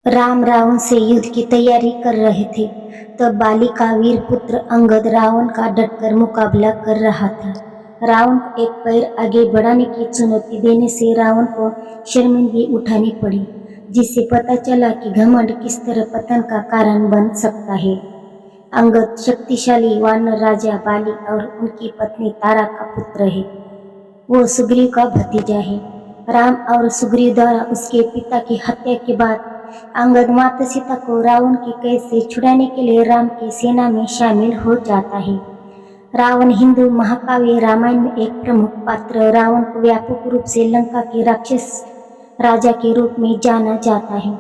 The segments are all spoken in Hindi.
राम रावण से युद्ध की तैयारी कर रहे थे, तब बाली का वीर पुत्र अंगद रावण का डटकर मुकाबला कर रहा था। रावण को एक पैर आगे बढ़ाने की चुनौती देने से रावण को शर्मिंदगी उठानी पड़ी, जिससे पता चला कि घमंड किस तरह पतन का कारण बन सकता है। अंगद शक्तिशाली वानर राजा बाली और उनकी पत्नी तारा का पुत्र है। वो सुग्रीव का भतीजा है। राम और सुग्रीव द्वारा उसके पिता की हत्या के बाद अंगद माता सीता को रावण की कैद से छुड़ाने के लिए राम की सेना में शामिल हो जाता है। रावण हिंदू महाकाव्य रामायण में एक प्रमुख पात्र। रावण को व्यापक रूप से लंका के राक्षस राजा के रूप में जाना जाता है।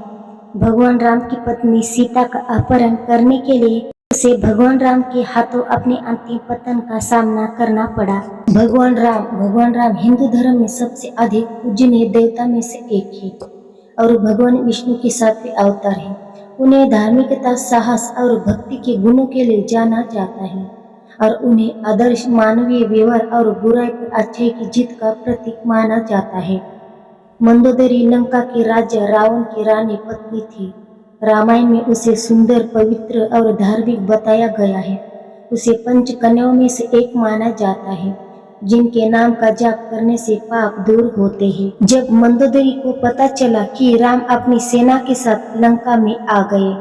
भगवान राम की पत्नी सीता का अपहरण करने के लिए उसे भगवान राम के हाथों अपने अंतिम पतन का सामना करना पड़ा। भगवान राम हिंदू धर्म में सबसे अधिक पूजनीय देवता में से एक है और भगवान विष्णु के 7वें अवतार है। उन्हें धार्मिकता, साहस और भक्ति के गुणों के लिए जाना जाता है और उन्हें आदर्श मानवीय व्यवहार और बुराई पर अच्छाई की जीत का प्रतीक माना जाता है। मंदोदरी लंका के राजा रावण की रानी पत्नी थी। रामायण में उसे सुंदर, पवित्र और धार्मिक बताया गया है। उसे पंच कन्याओं में से एक माना जाता है, जिनके नाम का जाप करने से पाप दूर होते हैं। जब मंदोदरी को पता चला कि राम अपनी सेना के साथ लंका में आ गए,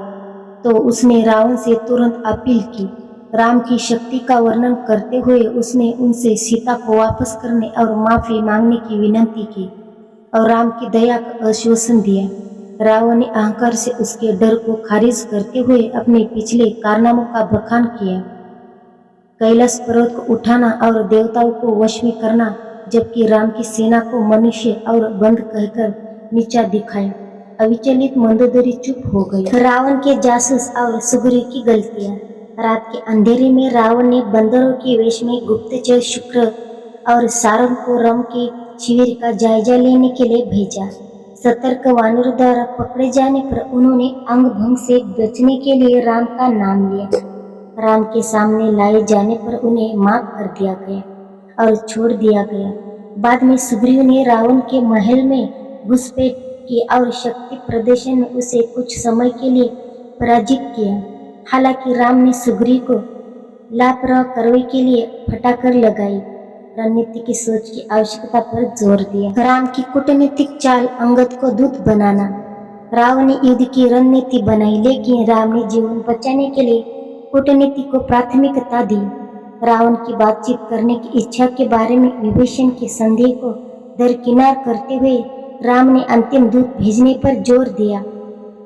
तो उसने रावण से तुरंत अपील की। राम की शक्ति का वर्णन करते हुए उसने उनसे सीता को वापस करने और माफी मांगने की विनती की और राम की दया का आश्वासन दिया। रावण ने अहंकार से उसके डर को खारिज करते हुए अपने पिछले कारनामों का बखान किया। कैलाश पर्वत को उठाना और देवताओं को वश में करना, जबकि राम की सेना को मनुष्य और बंद कहकर नीचा दिखाया। अविचलित मंदोदरी चुप हो गई। रावण के जासूस और सुग्रीव की गलतियां। रात के अंधेरे में रावण ने बंदरों के वेश में गुप्तचर शुक्र और सारंग को राम के शिविर का जायजा लेने के लिए भेजा। सतर्क वानरों द्वारा पकड़े जाने पर उन्होंने अंग भंग से बचने के लिए राम का नाम लिया। राम के सामने लाए जाने पर उन्हें माफ कर दिया गया और छोड़ दिया गया। बाद में सुग्रीव ने रावण के महल में घुसपैठ की और शक्ति प्रदर्शन में उसे कुछ समय के लिए पराजित किया। हालांकि राम ने सुग्रीव को लापरवाह करने के लिए फटाकर लगाई रणनीति की सोच की आवश्यकता पर जोर दिया। राम की कूटनीतिक चाल, अंगद को दूत बनाना। रावण ने युद्ध की रणनीति बनाई, लेकिन राम ने जीवन बचाने के लिए कूटनीति को प्राथमिकता दी। रावण की बातचीत करने की इच्छा के बारे में विभीषण के संदेह को दरकिनार करते हुए राम ने अंतिम दूत भेजने पर जोर दिया।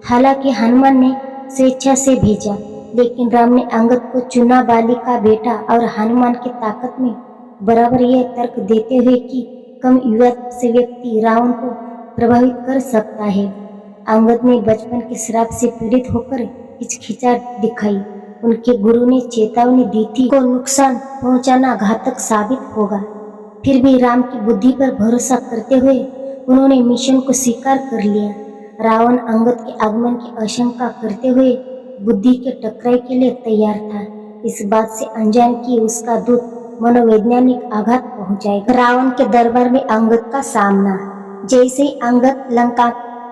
हालांकि हनुमान ने स्वेच्छा से भेजा, लेकिन राम ने अंगद को चुना। बाली का बेटा और हनुमान की ताकत में बराबर यह तर्क देते हुए कि कम युवा से व्यक्ति रावण को प्रभावित कर सकता है। अंगद ने बचपन के श्राप से पीड़ित होकर हिचकिचाहट दिखाई। उनके गुरु ने चेतावनी दी थी को नुकसान पहुंचाना घातक साबित होगा। फिर भी राम की बुद्धि पर भरोसा करते हुए उन्होंने मिशन को स्वीकार कर लिया। रावण अंगद के आगमन की आशंका करते हुए बुद्धि के टकराई के लिए तैयार था, इस बात से अनजान कि उसका दूत मनोवैज्ञानिक आघात पहुंचाएगा। रावण के दरबार में अंगद का सामना। जैसे ही अंगद लंका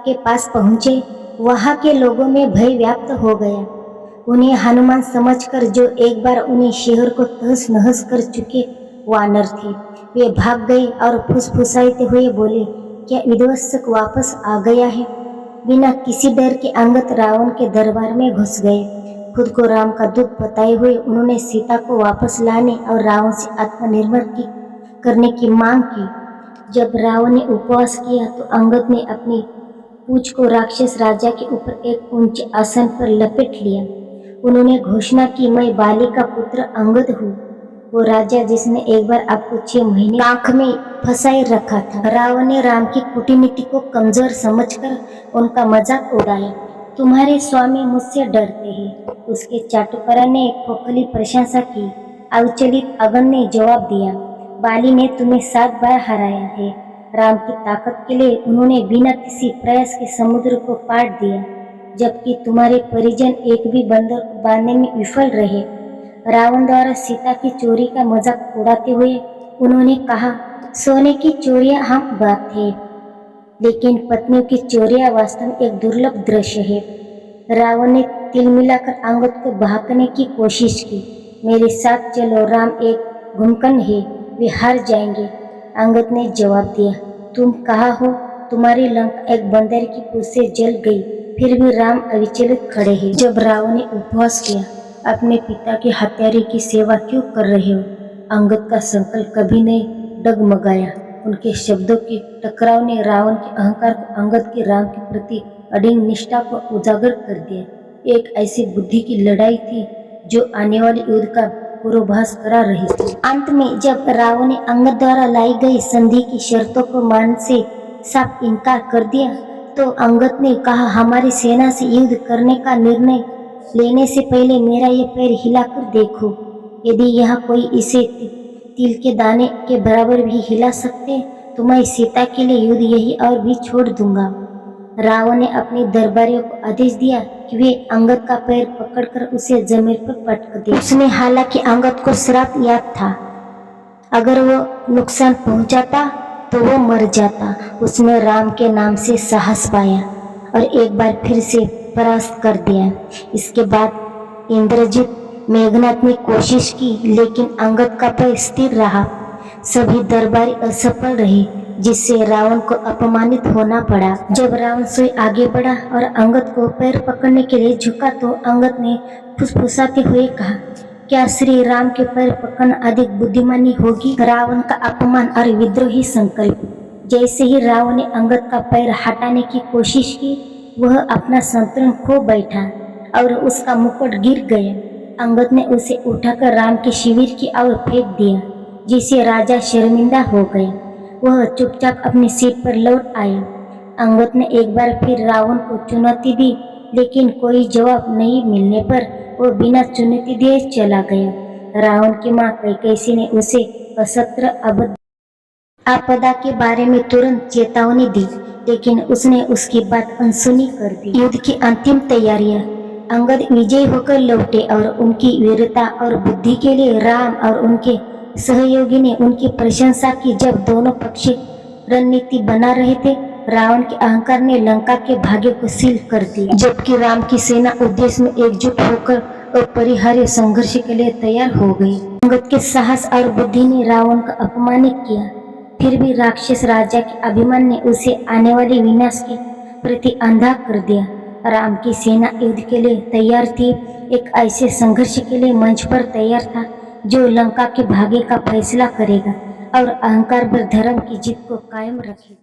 के पास पहुंचे, वहां के लोगों में भय व्याप्त हो गया। उन्हें हनुमान समझकर, जो एक बार उन्हें शहर को तहस नहस कर चुके वानर थे, वे भाग गए और फुसफुसाते हुए बोले, क्या विध्वंसक वापस आ गया है? बिना किसी डर के अंगद रावण के दरबार में घुस गए। खुद को राम का दूत बताए हुए उन्होंने सीता को वापस लाने और रावण से आत्मनिर्भर करने की मांग की। जब रावण ने उपवास किया तो अंगद ने अपनी पूंछ को राक्षस राजा के ऊपर एक ऊंचे आसन पर लपेट लिया। उन्होंने घोषणा की, मैं बाली का पुत्र अंगद हूँ, वो राजा जिसने एक बार आपको 6 महीने आंख में फंसाए रखा था। रावण ने राम की कूटनीति को कमजोर समझकर उनका मजाक उड़ाया। तुम्हारे स्वामी मुझसे डरते हैं, उसके चाटुकरा ने खोखली प्रशंसा की। अविचलित अगन ने जवाब दिया, बाली ने तुम्हें 7 बार हराया है। राम की ताकत के लिए उन्होंने बिना किसी प्रयास के समुद्र को पार दिया, जबकि तुम्हारे परिजन एक भी बंदर को बांधने में विफल रहे। रावण द्वारा सीता की चोरी का मजाक उड़ाते हुए उन्होंने कहा, सोने की चोरियां हम बात है, लेकिन पत्नियों की चोरियां वास्तव में एक दुर्लभ दृश्य है। रावण ने तिल मिलाकर अंगद को बहकाने की कोशिश की। मेरे साथ चलो, राम एक घुमकन है, वे हार जाएंगे। अंगद ने जवाब दिया, तुम कहाँ हो? तुम्हारी लंका एक बंदर की पूंछ से जल गई, फिर भी राम अविचलित खड़े हैं। जब रावण ने उपवास किया, अपने पिता की हत्यारे की सेवा क्यों कर रहे हो? अंगद का संकल्प कभी नहीं डगमगाया। उनके शब्दों के टकराव ने रावण के अहंकार को, अंगद के राम के प्रति अडिग निष्ठा को उजागर कर दिया। एक ऐसी बुद्धि की लड़ाई थी जो आने वाले युद्ध का पूर्वाभास करा रही थी। अंत में जब रावण ने अंगद द्वारा लाई गई संधि की शर्तों को मानने से साफ इनकार कर दिया, तो अंगद ने कहा, हमारी सेना से युद्ध करने का निर्णय लेने से पहले मेरा ये पैर हिलाकर देखो। यदि यहाँ कोई इसे तिल के दाने के बराबर भी हिला सकते तो मैं सीता के लिए युद्ध यही और भी छोड़ दूंगा। रावण ने अपने दरबारियों को आदेश दिया कि वे अंगद का पैर पकड़कर उसे जमीन पर पटक दे। उसने हालांकि अंगद को श्राप याद था, अगर वो नुकसान पहुंचाता तो वो मर जाता। उसने राम के नाम से साहस पाया और एक बार फिर से परास्त कर दिया। इसके बाद इंद्रजित मेघनाथ ने कोशिश की, लेकिन अंगद का पैर स्थिर रहा। सभी दरबारी असफल रहे, जिससे रावण को अपमानित होना पड़ा। जब रावण स्वयं आगे बढ़ा और अंगद को पैर पकड़ने के लिए झुका, तो अंगद ने फुसफुसाते हुए कहा, क्या श्री राम के पैर पकड़ना अधिक बुद्धिमानी होगी? रावण का अपमान और विद्रोही संकल्प। जैसे ही रावण ने अंगद का पैर हटाने की कोशिश की, वह अपना संतुलन खो बैठा और उसका मुकुट गिर गया। अंगद ने उसे उठाकर राम के शिविर की ओर फेंक दिया, जिससे राजा शर्मिंदा हो गए। वह चुपचाप अपनी सीट पर लौट आया। अंगद ने एक बार फिर रावण को चुनौती दी, लेकिन कोई जवाब नहीं मिलने पर वो बिना चुनौती दिए चला गया। रावण की मां कैकेयी ने उसे असत्र आपदा के बारे में तुरंत चेतावनी दी, लेकिन उसने उसकी बात अनसुनी कर दी। युद्ध की अंतिम तैयारियां। अंगद विजयी होकर लौटे और उनकी वीरता और बुद्धि के लिए राम और उनके सहयोगी ने उनकी प्रशंसा की। जब दोनों पक्ष रणनीति बना रहे थे, रावण के अहंकार ने लंका के भाग्य को सील कर दिया, जबकि राम की सेना उद्देश्य में एकजुट होकर अपरिहार्य संघर्ष के लिए तैयार हो गई। अंगद के साहस और बुद्धि ने रावण का अपमानित किया, फिर भी राक्षस राजा के अभिमान ने उसे आने वाले विनाश के प्रति अंधा कर दिया। राम की सेना युद्ध के लिए तैयार थी, एक ऐसे संघर्ष के लिए मंच पर तैयार था जो लंका के भाग्य का फैसला करेगा और अहंकार पर धर्म की जीत को कायम रखेगा।